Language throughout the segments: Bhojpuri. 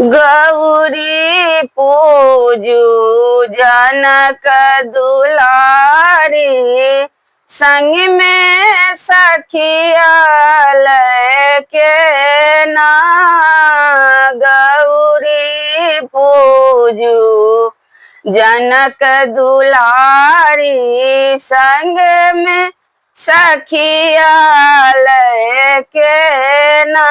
गौरी पूजू जनक दुलारी, संग में सखिया लेके ना। गौरी पूजू जनक दुलारी, संग में सखिया लेके ना।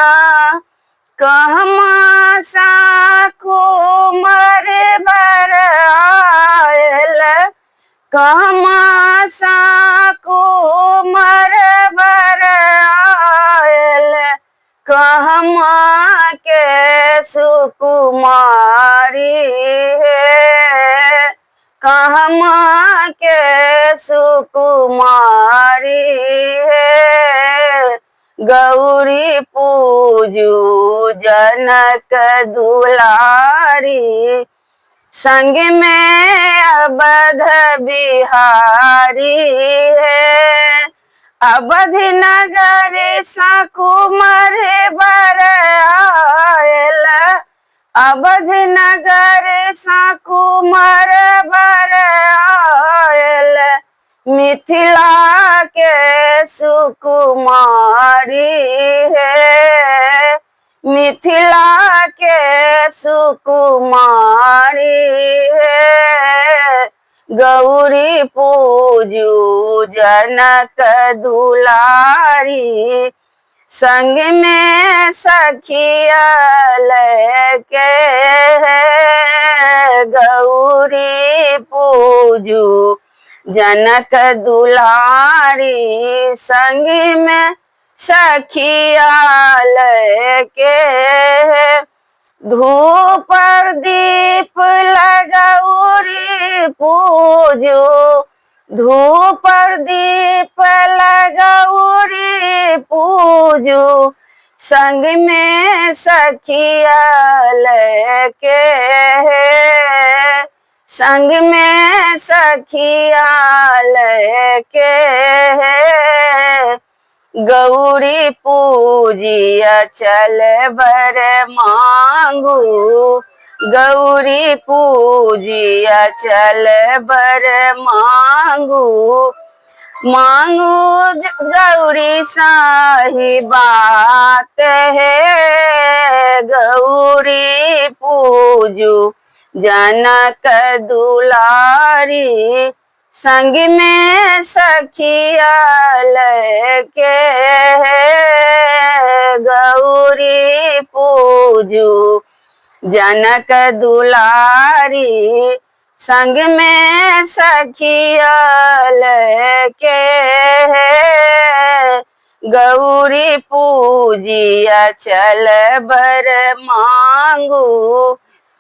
कहमा सा कुमर बर आयल, कहमा सा कुमर बर आयल, कहमा के सुकुमारी है, कहमा के सुकुमारी है। गौरी पूजू जनक दुलारी, संग में अवध बिहारी है। अवध नगर सकुमर बर आयल, अवध नगर सकुमर बर आयल, मिथिला के सुकुमारी है, मिथिला के सुकुमारी है। गौरी पूजू जनक दुलारी, संग में सखिया लेके है। गौरी पूजू जनक दुलारी, संग में सखिया लेके है। धूप दीप लगौरी पूजू, धूप दीप लगौरी पूजू, संग में सखिया लेके है, संग में सखिया लेके है। गौरी पूजिया चल बर मांगू, गौरी पूजिया चल बर मांगू, मांगू गौरी साही बात है। गौरी पूजू जनक दुलारी, संग में सखिया लेके है। गौरी पूजू जनक दुलारी, संग में सखिया लेके है। गौरी पूजिया चल बर मांगू,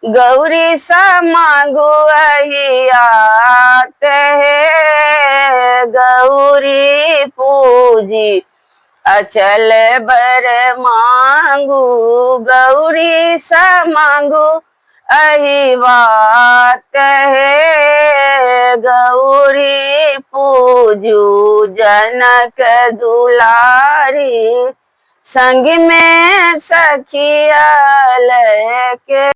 गौरी सा मांगू अहियात है। गौरी पूजी अचल बर मांगू, गौरी सा मांगू अहिवात है। गौरी पूजू जनक दुलारी, संग में सखिया लेके